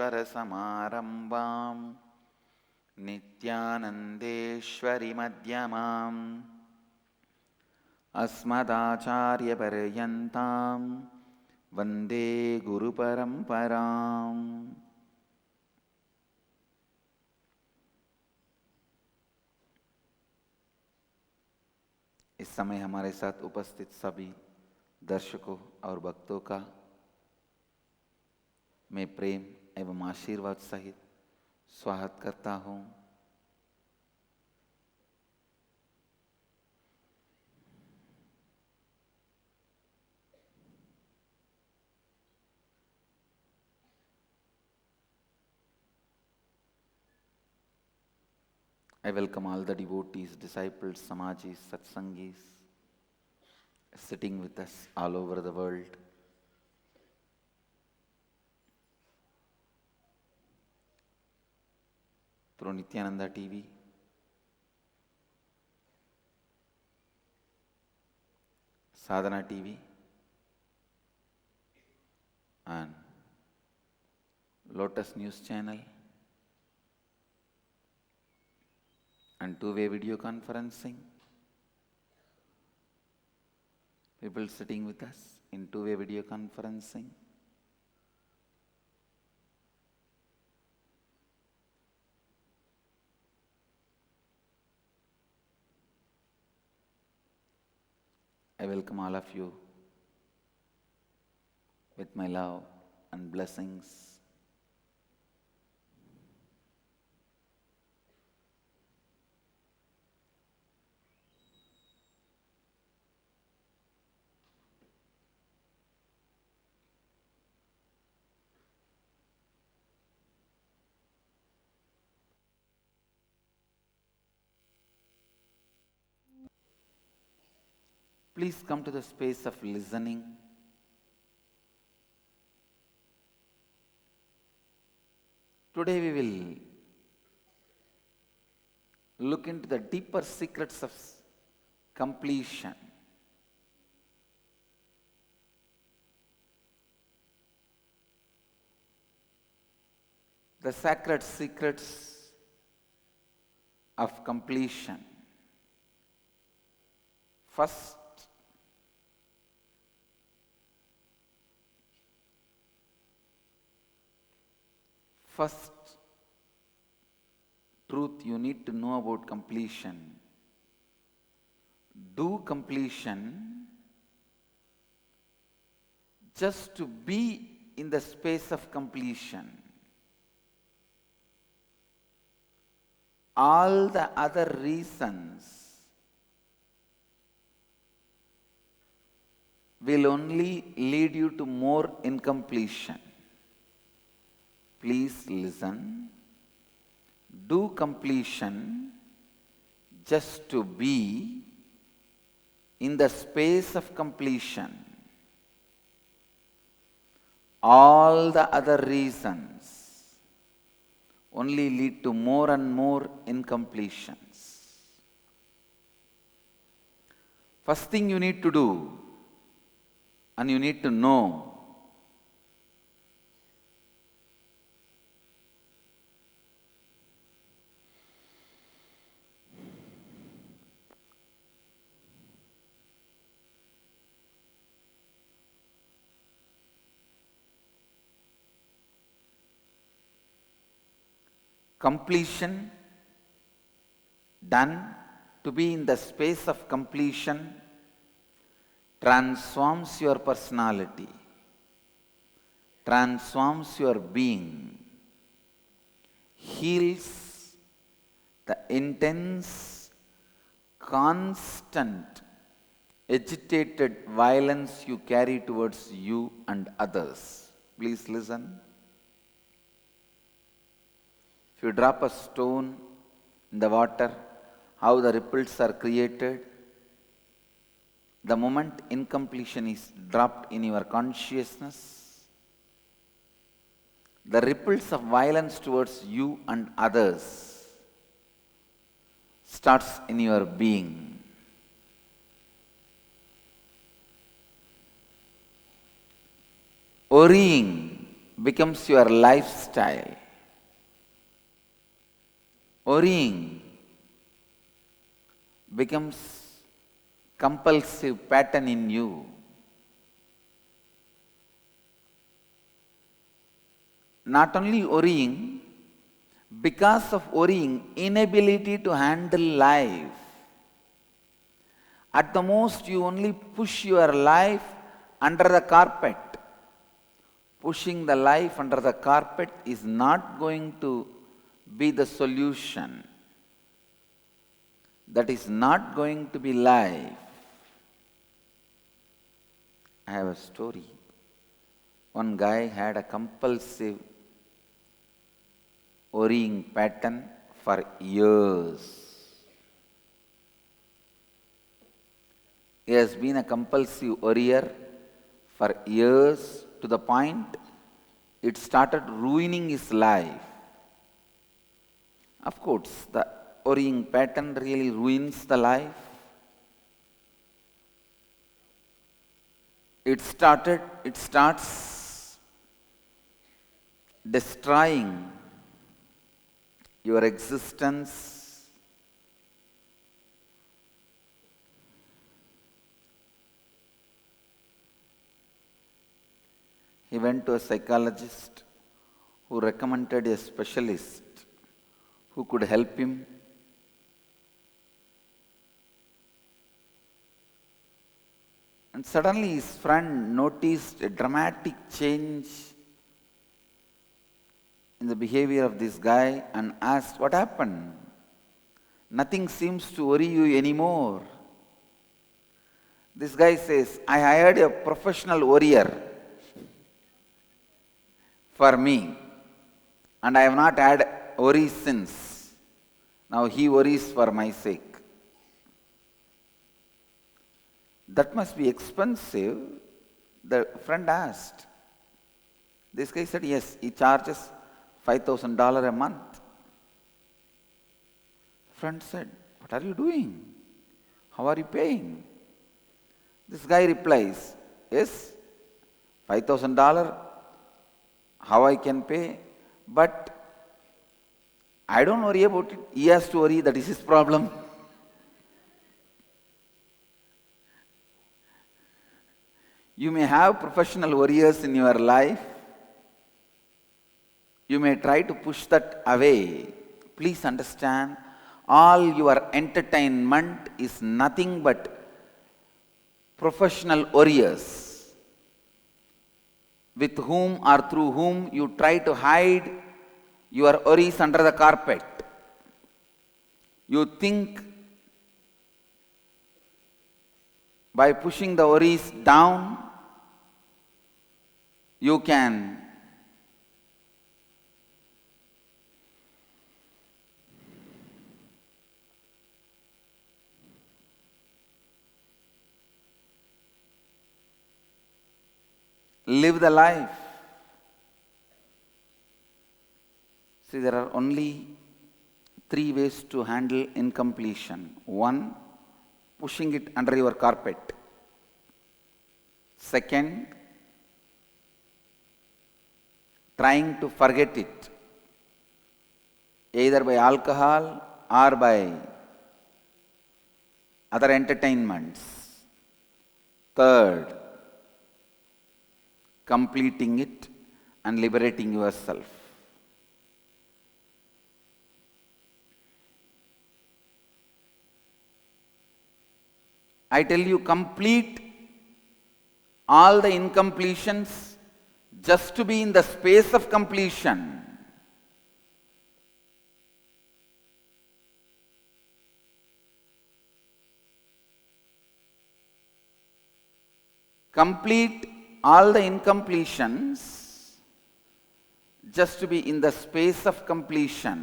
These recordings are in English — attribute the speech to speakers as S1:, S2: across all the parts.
S1: सदाशिवसमारम्भां नित्यानन्देश्वरिमध्यमाम् अस्मदाचार्यपर्यन्तां वन्दे गुरुपरम्पराम्। इस समय हमारे साथ उपस्थित सभी दर्शकों और भक्तों का मैं प्रेम एवं आशीर्वाद सहित स्वागत करता हूँ। I welcome all the devotees, disciples, samajis, satsangis sitting with us all over the world. Through Nityananda TV, Sadhana TV, and Lotus News Channel, and two-way video conferencing. People sitting with us in two-way video conferencing. I welcome all of you with my love and blessings. Please come to the space of listening. Today we will look into the deeper secrets of completion. The sacred secrets of completion. First truth you need to know about completion. Do completion just to be in the space of completion. All the other reasons will only lead you to more incompletion. Please listen. Do completion just to be in the space of completion. All the other reasons only lead to more and more incompletions. First thing you need to do, and you need to know, completion done to be in the space of completion transforms your personality, transforms your being, heals the intense, constant, agitated violence you carry towards you and others. Please listen. If you drop a stone in the water, how the ripples are created? The moment incompletion is dropped in your consciousness, the ripples of violence towards you and others starts in your being. Worrying becomes your lifestyle. Worrying becomes compulsive pattern in you. Not only worrying, because of worrying, inability to handle life. At the most, you only push your life under the carpet. Pushing the life under the carpet is not going to be the solution. That is not going to be life. I have a story. One guy had a compulsive worrying pattern for years. He has been a compulsive worrier for years, to the point it started ruining his life. Of course, the worrying pattern really ruins the life. It starts destroying your existence. He went to a psychologist who recommended a specialist who could help him. And suddenly his friend noticed a dramatic change in the behavior of this guy and asked, "What happened? Nothing seems to worry you anymore." This guy says, "I hired a professional worrier for me, and I have not had worries since. Now he worries for my sake." "That must be expensive," the friend asked. This guy said, "Yes, he charges $5,000 a month." The friend said, "What are you doing? How are you paying?" This guy replies, "Yes, $5,000, how I can pay, but I don't worry about it. He has to worry, that is his problem." You may have professional worriers in your life. You may try to push that away. Please understand, all your entertainment is nothing but professional worriers with whom or through whom you try to hide your worries under the carpet. You think by pushing the worries down, you can live the life. See, there are only 3 ways to handle incompletion. 1, pushing it under your carpet. 2, trying to forget it, either by alcohol or by other entertainments. 3, completing it and liberating yourself. I tell you, complete all the incompletions just to be in the space of completion. Complete all the incompletions just to be in the space of completion.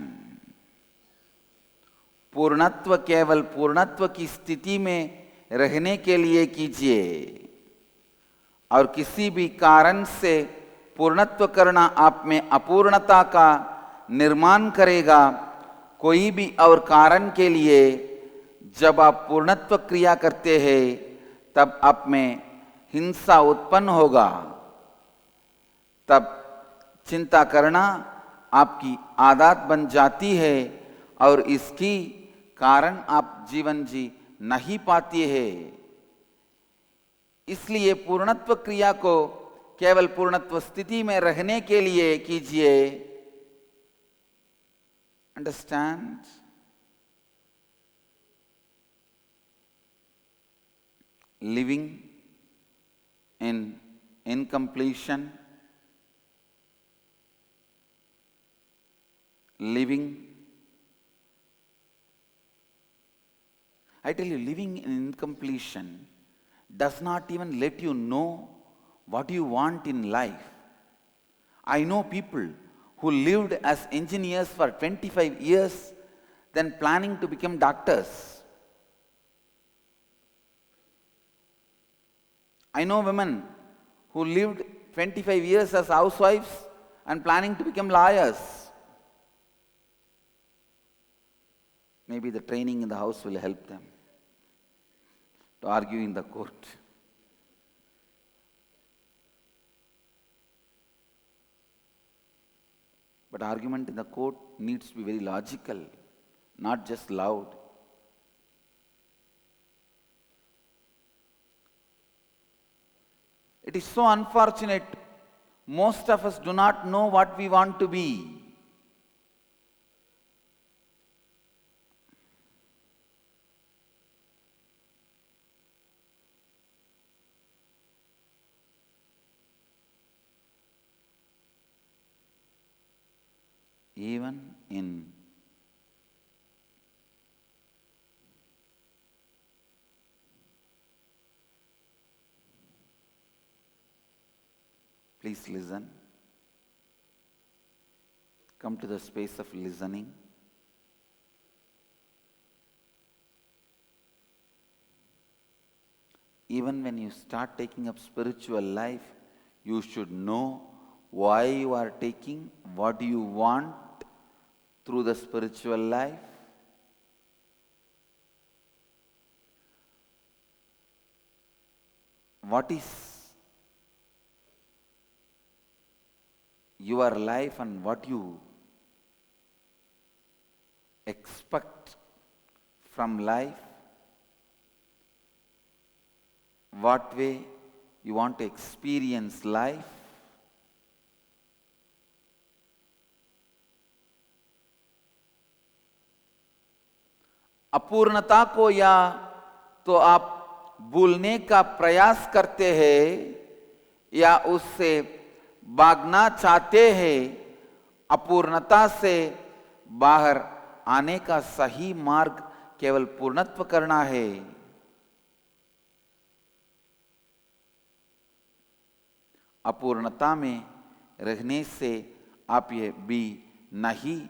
S1: पूर्णत्व केवल पूर्णत्व की स्थिति में रहने के लिए कीजिए, और किसी भी कारण से पूर्णत्व करना आप में अपूर्णता का निर्माण करेगा। कोई भी और कारण के लिए जब आप पूर्णत्व क्रिया करते हैं तब आप में हिंसा उत्पन्न होगा, तब चिंता करना आपकी आदत बन जाती है और इसकी कारण आप जीवन जी नहीं पाती है। इसलिए पूर्णत्व क्रिया को केवल पूर्णत्व स्थिति में रहने के लिए कीजिए। Understand? Living in incompletion, living, I tell you, living in incompletion does not even let you know what you want in life. I know people who lived as engineers for 25 years, then planning to become doctors. I know women who lived 25 years as housewives and planning to become lawyers. Maybe the training in the house will help them to argue in the court. But argument in the court needs to be very logical, not just loud. It is so unfortunate, most of us do not know what we want to be. Even in please listen. Come to the space of listening. Even when you start taking up spiritual life, you should know why you are taking, what do you want through the spiritual life. What is your life and what you expect from life? What way you want to experience life? अपूर्णता को या तो आप भूलने का प्रयास करते हैं या उससे भागना चाहते हैं। अपूर्णता से बाहर आने का सही मार्ग केवल पूर्णत्व करना है। अपूर्णता में रहने से आप ये भी नहीं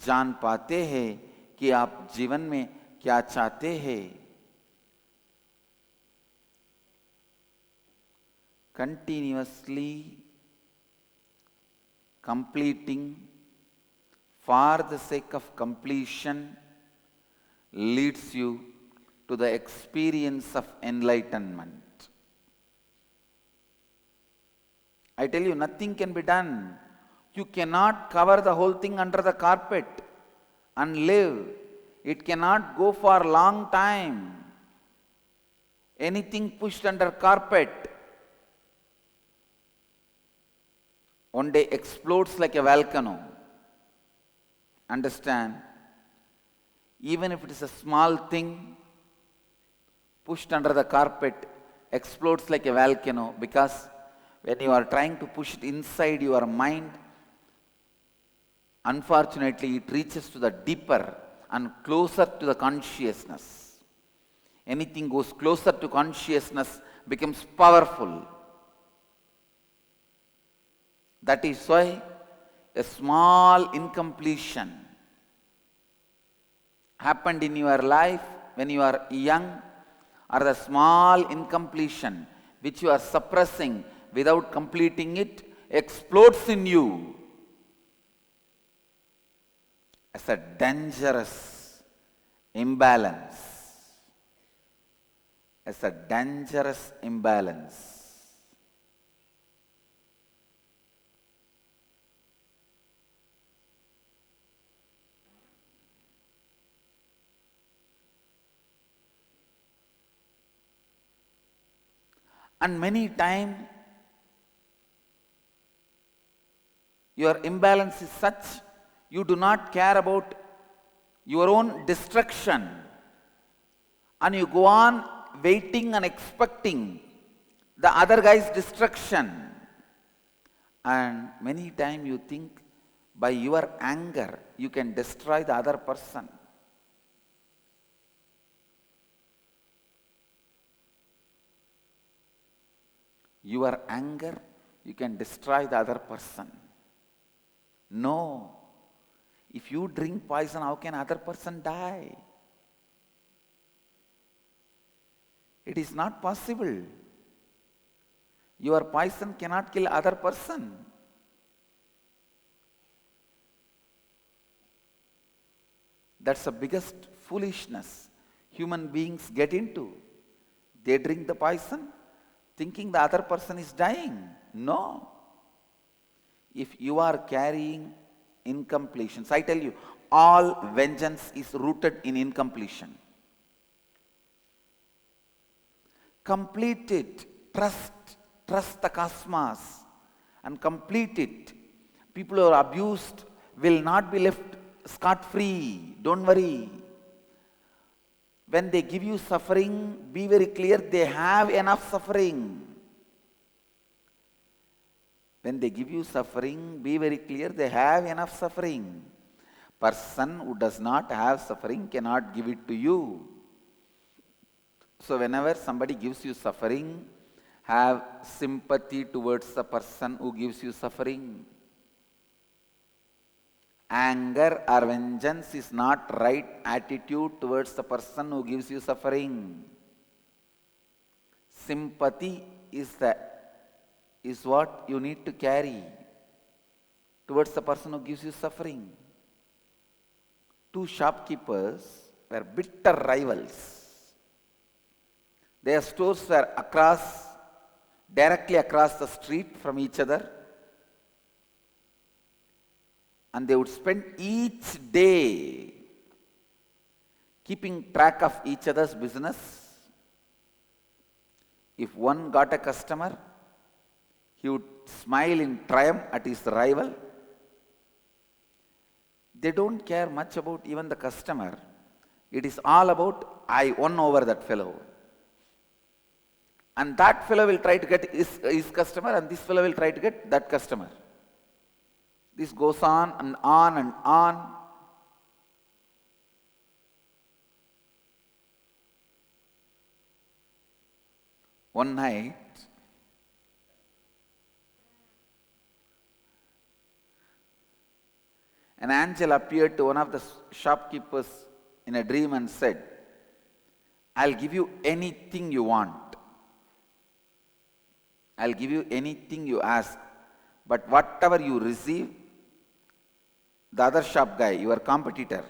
S1: जान पाते हैं कि आप जीवन में क्या चाहते हैं। Continuously completing for the sake of completion leads you to the experience of enlightenment. I tell you, nothing can be done. You cannot cover the whole thing under the carpet and live. It cannot go for a long time. Anything pushed under carpet one day explodes like a volcano. Understand? Even if it is a small thing pushed under the carpet, explodes like a volcano, because when you are trying to push it inside your mind, unfortunately it reaches to the deeper and closer to the consciousness. Anything goes closer to consciousness becomes powerful. That is why a small incompletion happened in your life when you are young, or the small incompletion which you are suppressing without completing it explodes in you as a dangerous imbalance. As a dangerous imbalance. And many times your imbalance is such you do not care about your own destruction, and you go on waiting and expecting the other guy's destruction. And many times you think by your anger you can destroy the other person. Your anger, you can destroy the other person. No. If you drink poison, how can other person die? It is not possible. Your poison cannot kill other person. That's the biggest foolishness human beings get into. They drink the poison thinking the other person is dying. No. If you are carrying incompletions, I tell you, all vengeance is rooted in incompletion. Complete it. Trust the cosmos and complete it. People who are abused will not be left scot-free. Don't worry. When they give you suffering, be very clear, they have enough suffering. When they give you suffering, be very clear, they have enough suffering. Person who does not have suffering cannot give it to you. So whenever somebody gives you suffering, have sympathy towards the person who gives you suffering. Anger or vengeance is not right attitude towards the person who gives you suffering. Sympathy is what you need to carry towards the person who gives you suffering. Two shopkeepers were bitter rivals. Their stores were directly across the street from each other. And they would spend each day keeping track of each other's business. If one got a customer, he would smile in triumph at his rival. They don't care much about even the customer. It is all about, I won over that fellow. And that fellow will try to get his customer, and this fellow will try to get that customer. This goes on and on and on. One night, an angel appeared to one of the shopkeepers in a dream and said, I'll give you anything you want. I'll give you anything you ask. But whatever you receive, the other shop guy, your competitor,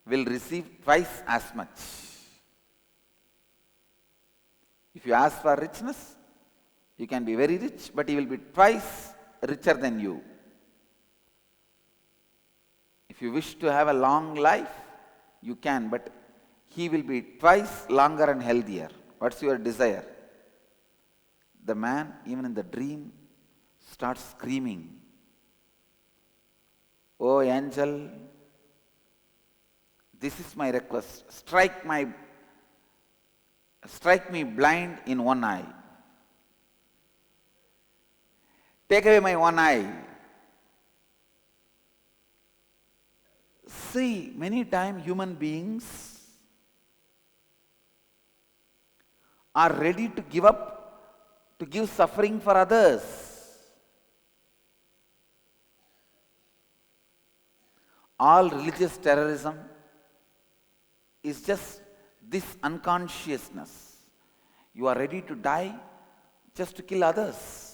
S1: will receive twice as much. If you ask for richness, you can be very rich, but he will be twice richer than you. If you wish to have a long life, you can, but he will be twice longer and healthier. What's your desire? The man, even in the dream, starts screaming, Oh angel, this is my request. Strike me blind in one eye. Take away my one eye. See, many times human beings are ready to give up, to give suffering for others. All religious terrorism is just this unconsciousness. You are ready to die just to kill others.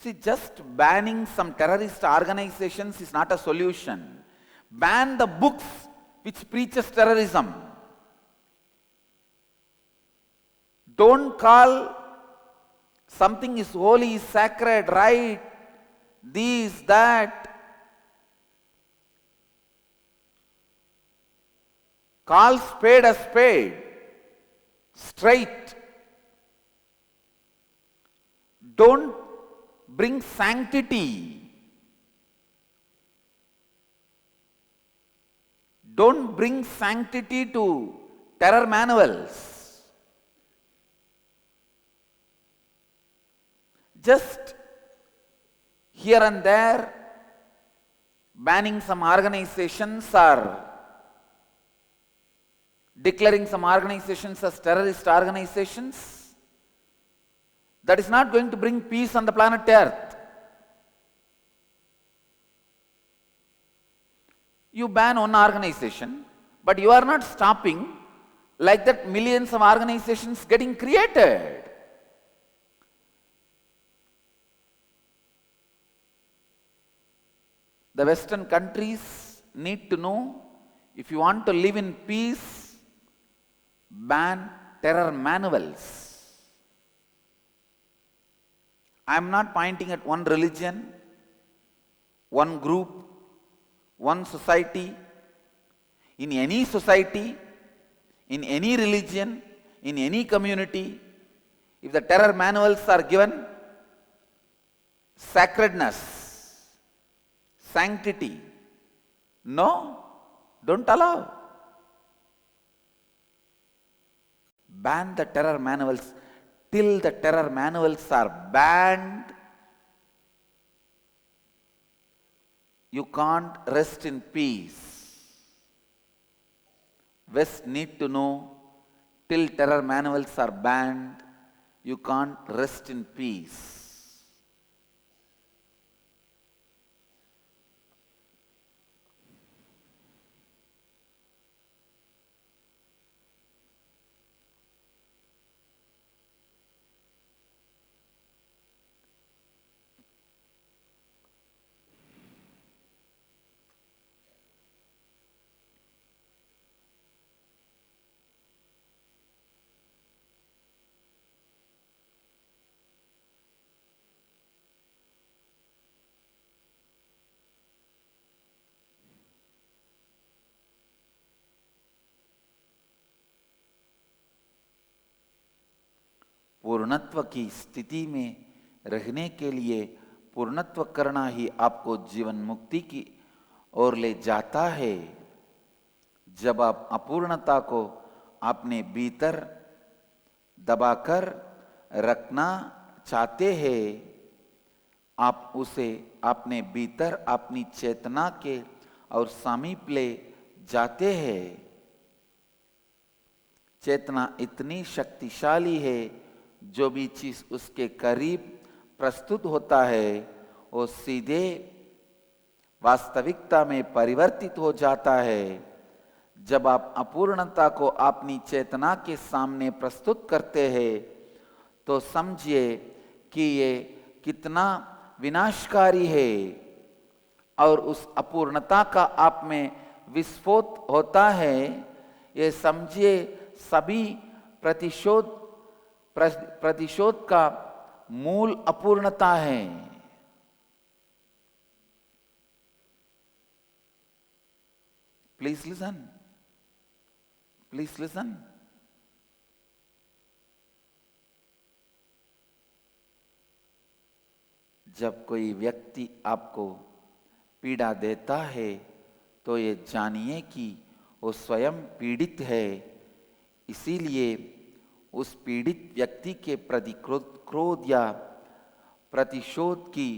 S1: See, just banning some terrorist organizations is not a solution. Ban the books which preaches terrorism. Don't call something is holy, is sacred, right, this, that. Call spade a spade. Straight. Don't bring sanctity. Don't bring sanctity to terror manuals. Just here and there, banning some organizations or declaring some organizations as terrorist organizations, that is not going to bring peace on the planet Earth. You ban one organization, but you are not stopping like that millions of organizations getting created. The Western countries need to know, if you want to live in peace, ban terror manuals. I am not pointing at one religion, one group, one society. In any society, in any religion, in any community, if the terror manuals are given, sacredness, sanctity, no, don't allow. Ban the terror manuals. Till the terror manuals are banned, you can't rest in peace. West need to know, till terror manuals are banned, you can't rest in peace. पूर्णत्व की स्थिति में रहने के लिए पूर्णत्व करना ही आपको जीवन मुक्ति की ओर ले जाता है। जब आप अपूर्णता को अपने भीतर दबाकर रखना चाहते हैं, आप उसे अपने भीतर अपनी चेतना के और समीप ले जाते हैं। चेतना इतनी शक्तिशाली है, जो भी चीज उसके करीब प्रस्तुत होता है वो सीधे वास्तविकता में परिवर्तित हो जाता है। जब आप अपूर्णता को अपनी चेतना के सामने प्रस्तुत करते हैं तो समझिए कि ये कितना विनाशकारी है और उस अपूर्णता का आप में विस्फोट होता है। ये समझिए सभी प्रतिशोध का मूल अपूर्णता है। Please listen, please listen. जब कोई व्यक्ति आपको पीड़ा देता है तो ये जानिए कि वो स्वयं पीड़ित है। इसीलिए उस पीड़ित व्यक्ति के प्रति क्रोध या प्रतिशोध की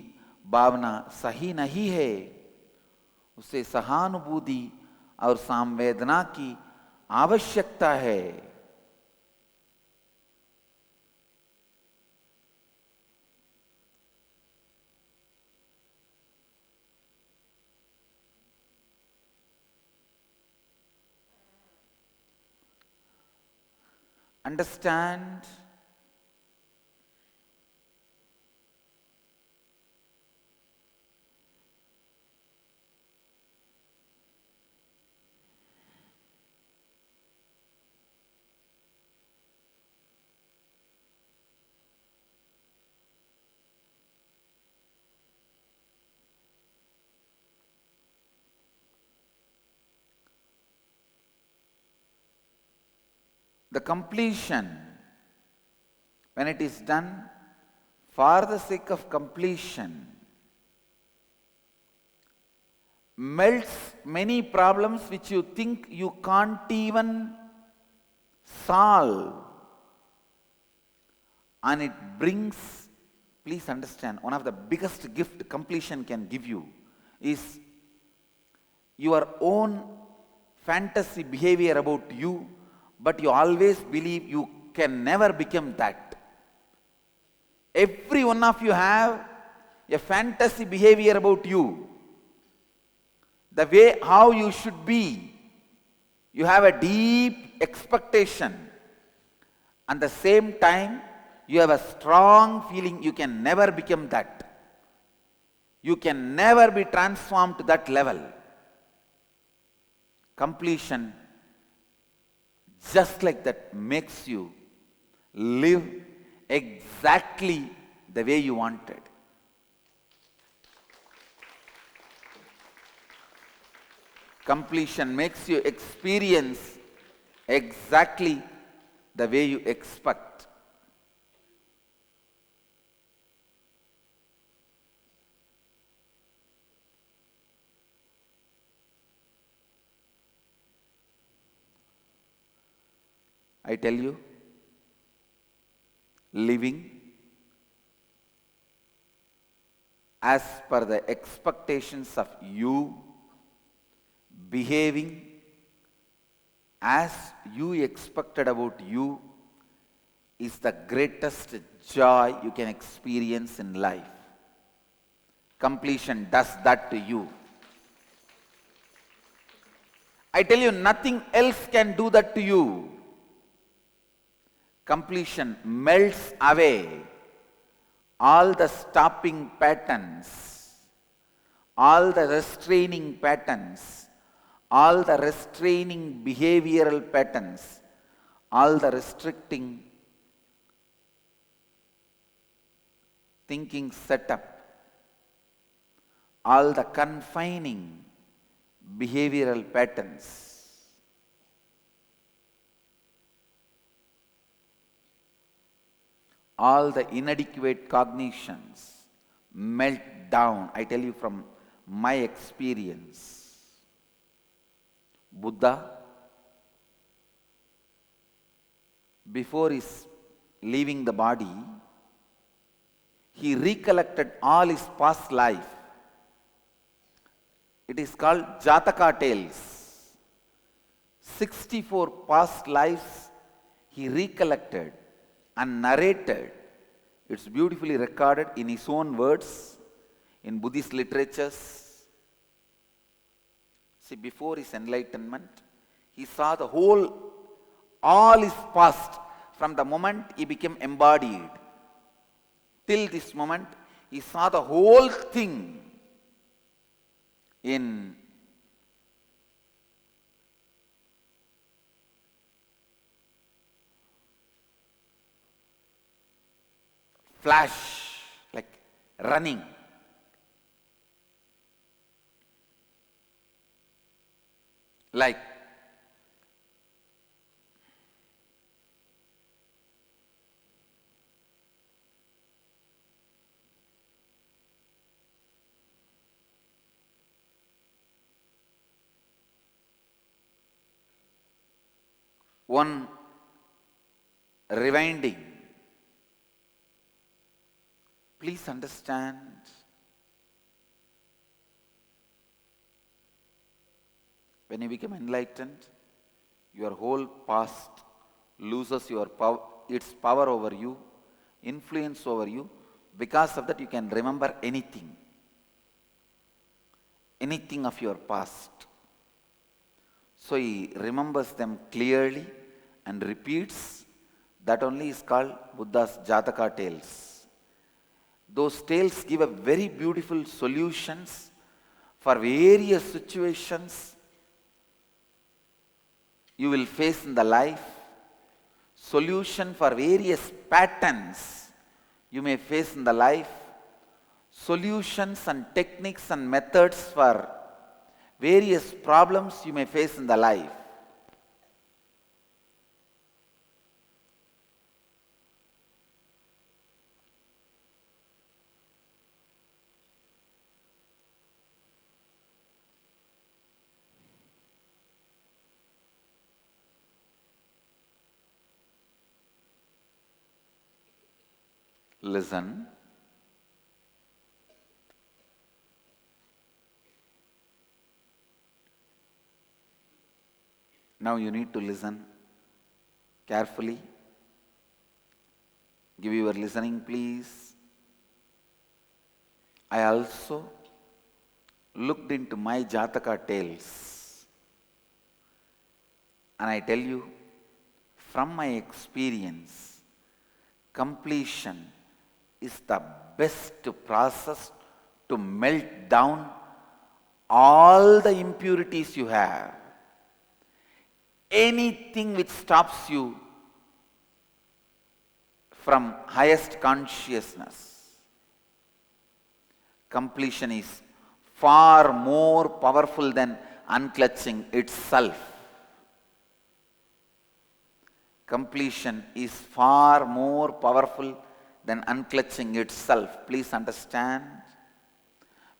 S1: भावना सही नहीं है। उसे सहानुभूति और संवेदना की आवश्यकता है। Understand The completion, when it is done for the sake of completion, melts many problems which you think you can't even solve. And it brings, please understand, one of the biggest gift completion can give you is your own fantasy behavior about you, but you always believe you can never become that. Every one of you have a fantasy behavior about you. The way how you should be. You have a deep expectation. At the same time, you have a strong feeling you can never become that. You can never be transformed to that level. Completion, just like that, makes you live exactly the way you wanted. Completion makes you experience exactly the way you expect. I tell you, living as per the expectations of you, behaving as you expected about you, is the greatest joy you can experience in life. Completion does that to you. I tell you, nothing else can do that to you. Completion melts away all the stopping patterns, all the restraining patterns, all the restraining behavioral patterns, all the restricting thinking setup, all the confining behavioral patterns. All the inadequate cognitions melt down. I tell you from my experience. Buddha, before his leaving the body, he recollected all his past life. It is called Jataka tales. 64 past lives he recollected and narrated. It's beautifully recorded in his own words in Buddhist literatures. See, before his enlightenment, he saw the whole, all his past from the moment he became embodied. Till this moment, he saw the whole thing in flash, like running. Like one rewinding. Please understand, when you become enlightened, your whole past loses its power over you, influence over you. Because of that, you can remember anything of your past. So he remembers them clearly and repeats. That only is called Buddha's Jataka tales. Those tales give a very beautiful solutions for various situations you will face in the life, solution for various patterns you may face in the life, solutions and techniques and methods for various problems you may face in the life. listen. Now you need to listen carefully. Give your listening, please. I also looked into my Jataka tales, and I tell you, from my experience, completion is the best process to melt down all the impurities you have. Anything which stops you from highest consciousness. Completion is far more powerful than unclutching itself. Completion is far more powerful than unclutching itself. Please understand.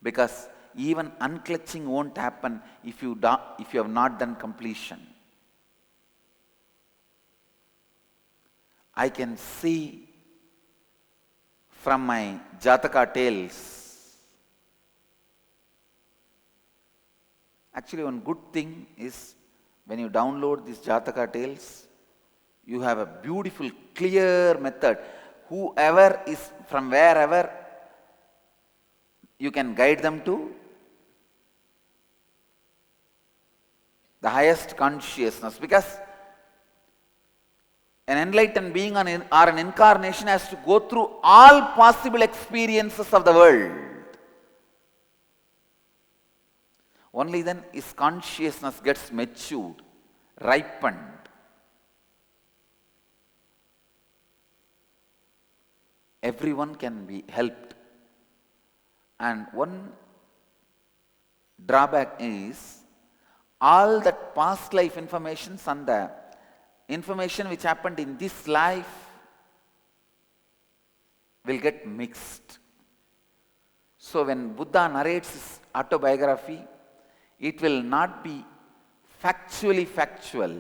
S1: Because even unclutching won't happen if you have not done completion. I can see from my Jataka tales. Actually, one good thing is when you download these Jataka tales, you have a beautiful, clear method. Whoever is from wherever, you can guide them to the highest consciousness. Because an enlightened being or an incarnation has to go through all possible experiences of the world. Only then his consciousness gets matured, ripened. Everyone can be helped. And one drawback is all that past life information and the information which happened in this life will get mixed. So when Buddha narrates his autobiography, it will not be factually factual,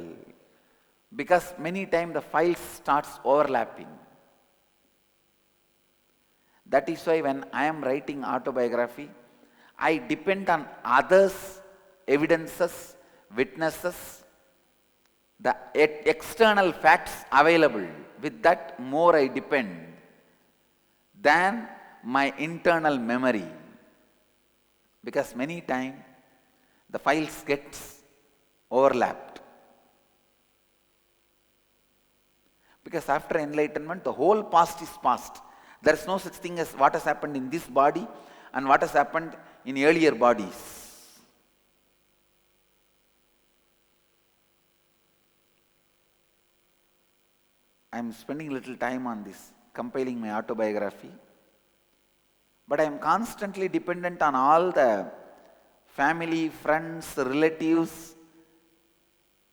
S1: because many times the files starts overlapping. That is why when I am writing autobiography, I depend on others' evidences, witnesses, the external facts available. With that, more I depend than my internal memory. Because many times the files gets overlapped. Because after enlightenment, the whole past is past. There is no such thing as what has happened in this body and what has happened in earlier bodies. I am spending little time on this, compiling my autobiography. But I am constantly dependent on all the family, friends, relatives,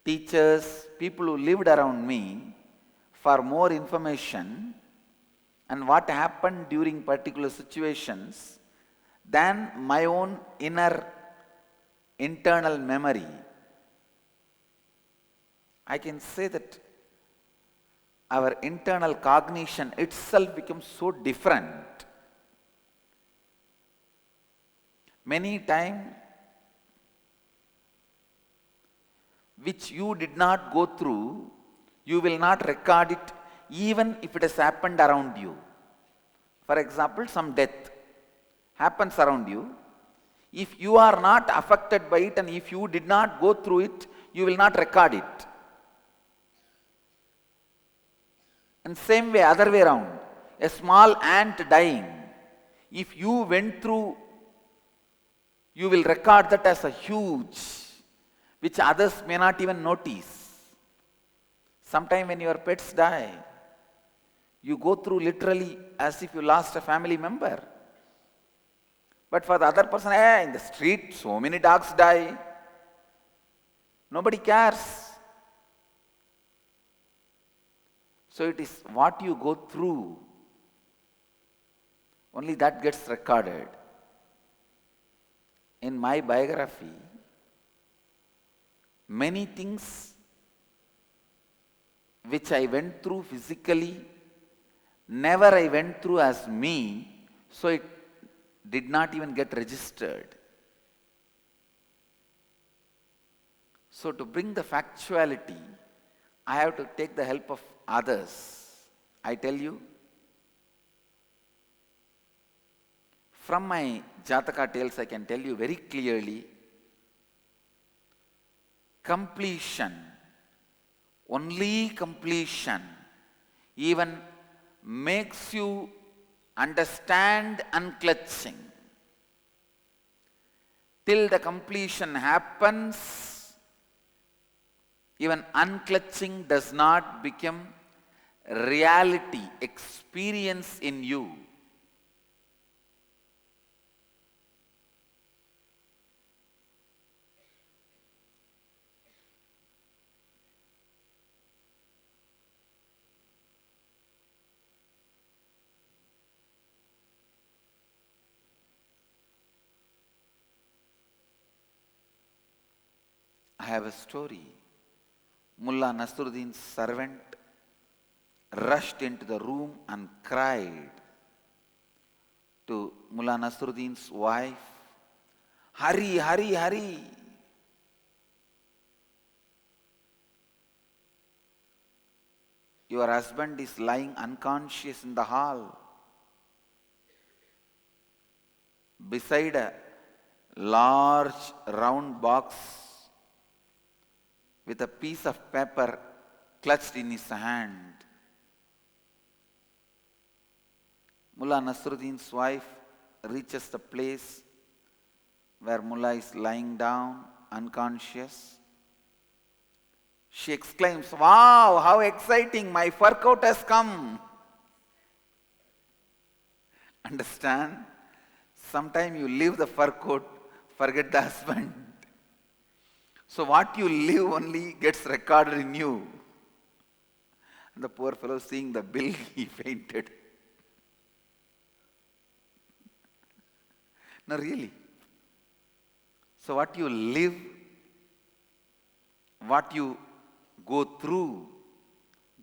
S1: teachers, people who lived around me for more information and what happened during particular situations than my own inner internal memory. I can say that our internal cognition itself becomes so different. Many times, which you did not go through, you will not record it even if it has happened around you. For example, some death happens around you. If you are not affected by it and if you did not go through it, you will not record it. And same way, other way around, a small ant dying, if you went through, you will record that as a huge, which others may not even notice. Sometime when your pets die, you go through literally as if you lost a family member. But for the other person, in the street, so many dogs die. Nobody cares. So it is what you go through, only that gets recorded. In my biography, many things which I went through physically never I went through as me, so it did not even get registered. So to bring the factuality, I have to take the help of others. I tell you, from my Jataka tales, I can tell you very clearly, completion, only completion, even makes you understand unclutching. Till the completion happens, even unclutching does not become reality, experience in you. I have a story. Mullah Nasruddin's servant rushed into the room and cried to Mullah Nasruddin's wife, "Hurry, hurry, hurry." Your husband is lying unconscious in the hall beside a large round box with a piece of paper clutched in his hand. Mullah Nasruddin's wife reaches the place where Mullah is lying down unconscious. She exclaims, "Wow, how exciting, my fur coat has come." Understand? Sometimes you leave the fur coat, forget the husband. So what you leave only gets recorded in you. And the poor fellow, seeing the bill, he fainted. No, really. So what you live, what you go through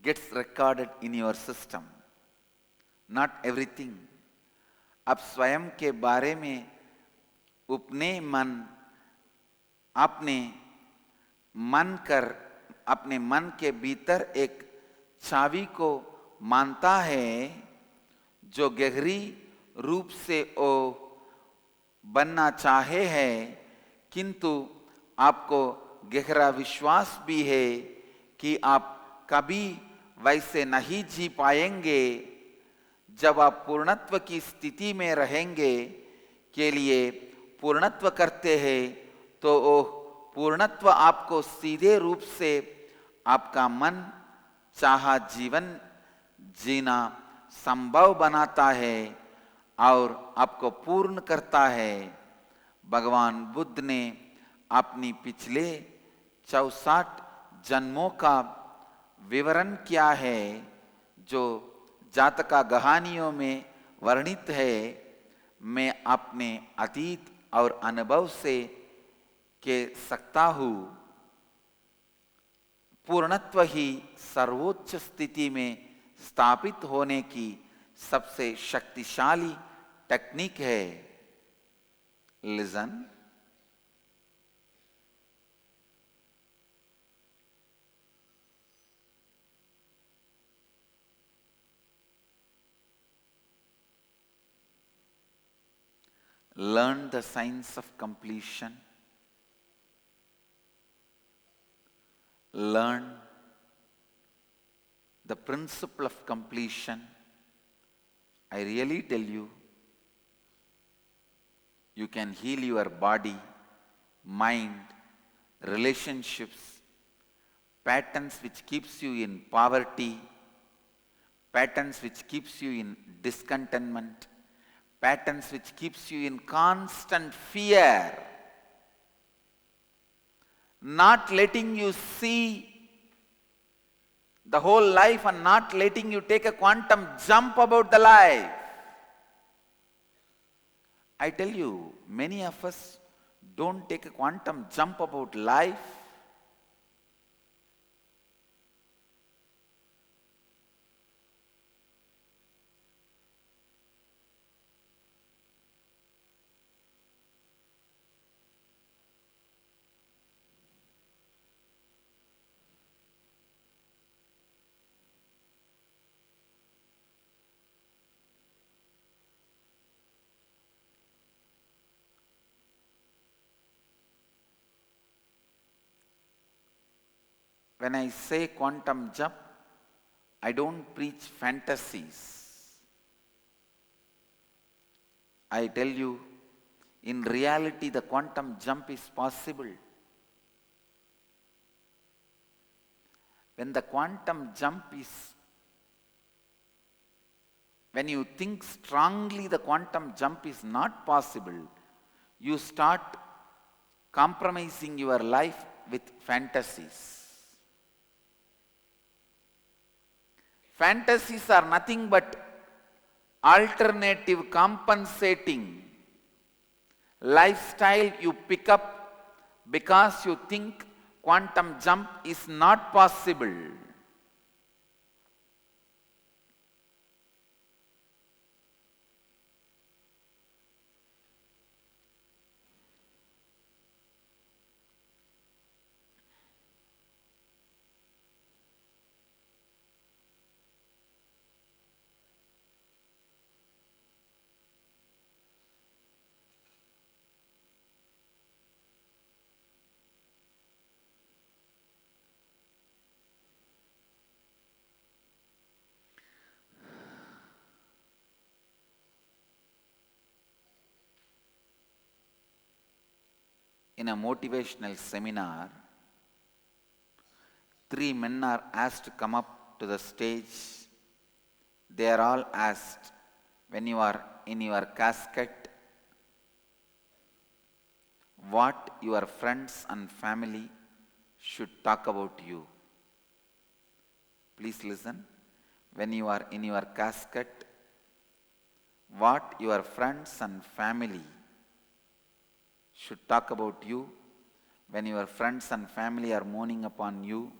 S1: gets recorded in your system. Not everything. अब स्वयं के बारे में अपने मन के भीतर एक चाबी को मानता है जो गहरी रूप से वो बनना चाहे है, किंतु आपको गहरा विश्वास भी है कि आप कभी वैसे नहीं जी पाएंगे। जब आप पूर्णत्व की स्थिति में रहेंगे के लिए पूर्णत्व करते हैं, तो वो पूर्णत्व आपको सीधे रूप से आपका मन चाहा जीवन जीना संभव बनाता है और आपको पूर्ण करता है। भगवान बुद्ध ने अपनी पिछले 64 जन्मों का विवरण किया है, जो जातका कहानियों में वर्णित है। मैं अपने अतीत और अनुभव से कह सकता हूँ, पूर्णत्व ही सर्वोच्च स्थिति में स्थापित होने की सबसे शक्तिशाली टेक्निक है। Listen, learn the science of completion. Learn the principle of completion. I really tell you, you can heal your body, mind, relationships, patterns which keeps you in poverty, patterns which keeps you in discontentment, patterns which keeps you in constant fear, not letting you see the whole life and not letting you take a quantum jump about the life. I tell you, many of us don't take a quantum jump about life. when I say quantum jump, I don't preach fantasies. I tell you, in reality, the quantum jump is possible. When the quantum jump is, when you think strongly the quantum jump is not possible, you start compromising your life with fantasies. Fantasies are nothing but alternative compensating lifestyle you pick up because you think quantum jump is not possible. In a motivational seminar, 3 men are asked to come up to the stage. They are all asked, when you are in your casket, what your friends and family should talk about you. Please listen. When you are in your casket, what your friends and family should talk about you. When your friends and family are mourning upon you,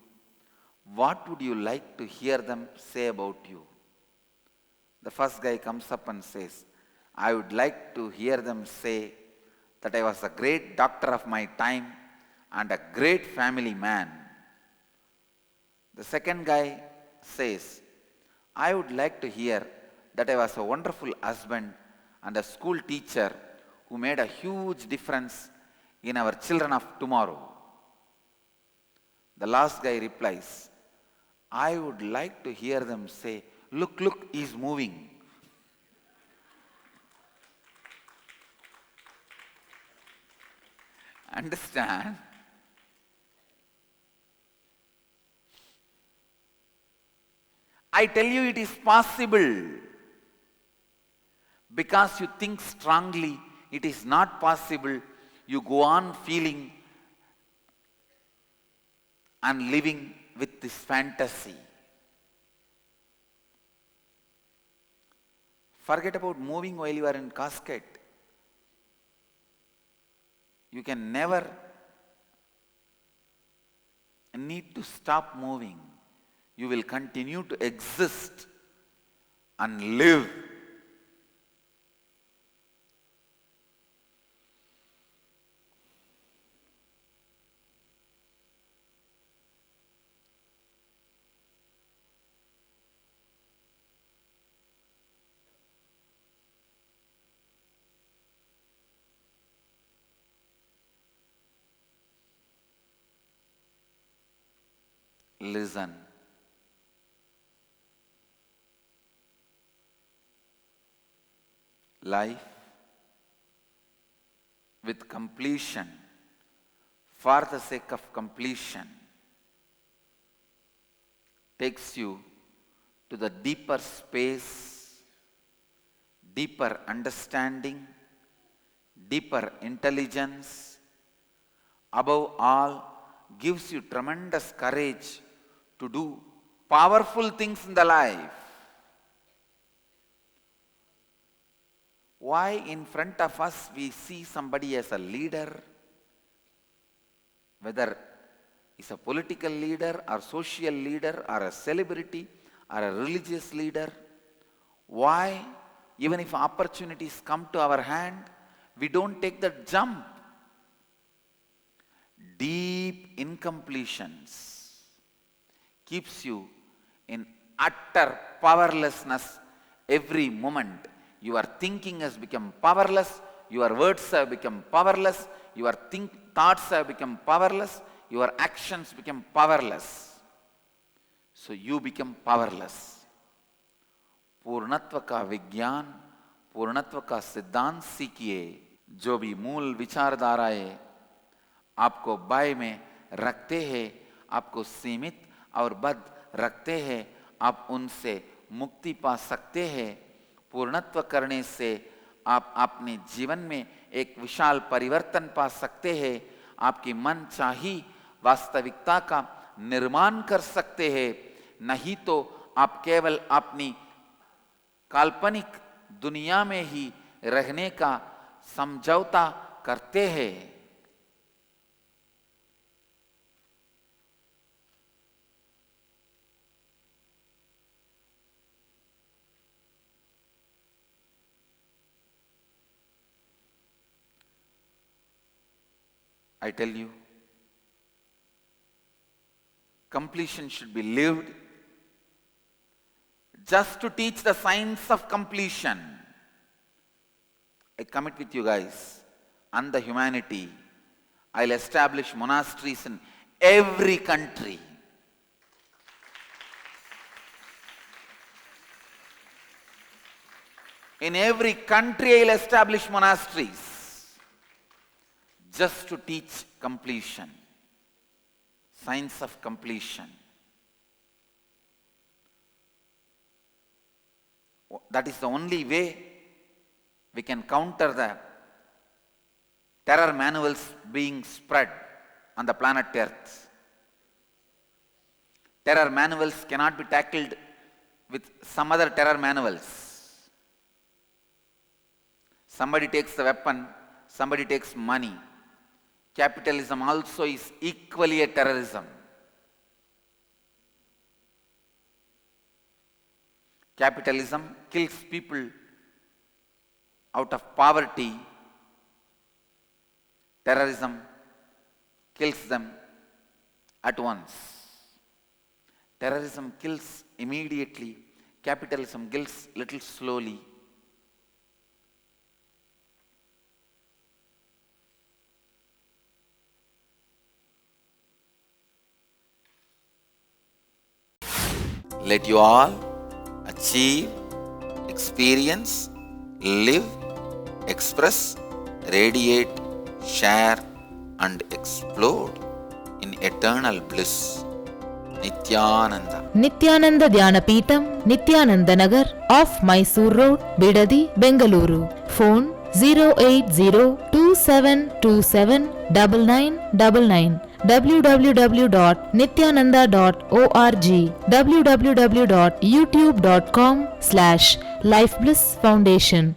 S1: what would you like to hear them say about you? The first guy comes up and says, I would like to hear them say that I was a great doctor of my time and a great family man. The second guy says, I would like to hear that I was a wonderful husband and a school teacher who made a huge difference in our children of tomorrow. The last guy replies, I would like to hear them say, look, he's moving. Understand? I tell you it is possible. Because you think strongly, it is not possible. You go on feeling and living with this fantasy. Forget about moving while you are in casket. You can never need to stop moving. You will continue to exist and live. Listen. Life with completion, for the sake of completion, takes you to the deeper space, deeper understanding, deeper intelligence. Above all, gives you tremendous courage to do powerful things in the life. Why in front of us we see somebody as a leader, whether he's a political leader or social leader or a celebrity or a religious leader? Why, even if opportunities come to our hand, we don't take that jump? Deep incompletions keeps you in utter powerlessness every moment. Your thinking has become powerless, your words have become powerless, your thoughts have become powerless, your actions become powerless. so you become powerless. पूर्णत्व का विज्ञान, पूर्णत्व का सिद्धांत सीखिए. जो भी मूल विचारधाराएं आपको bye में रखते हैं, आपको सीमित और बद्ध रखते हैं, आप उनसे मुक्ति पा सकते हैं. पूर्णत्व करने से आप अपने जीवन में एक विशाल परिवर्तन पा सकते हैं. आपकी मन चाही वास्तविकता का निर्माण कर सकते हैं. नहीं तो आप केवल अपनी काल्पनिक दुनिया में ही रहने का समझौता करते हैं. I tell you, completion should be lived just to teach the science of completion. I commit with you guys and the humanity. I'll establish monasteries in every country. In every country, I'll establish monasteries just to teach completion, science of completion. That is the only way we can counter the terror manuals being spread on the planet Earth. Terror manuals cannot be tackled with some other terror manuals. Somebody takes the weapon, somebody takes money. Capitalism also is equally a terrorism. Capitalism kills people out of poverty. Terrorism kills them at once. Terrorism kills immediately. Capitalism kills little slowly. Let you all achieve, experience, live, express, radiate, share and explode in eternal bliss. Nityananda.
S2: Nityananda Dhyanapitham, Nityananda Nagar, off Mysore Road, Bidadi, Bengaluru. Phone 08027279999. www.nityananda.org. www.youtube.com/Life Bliss Foundation.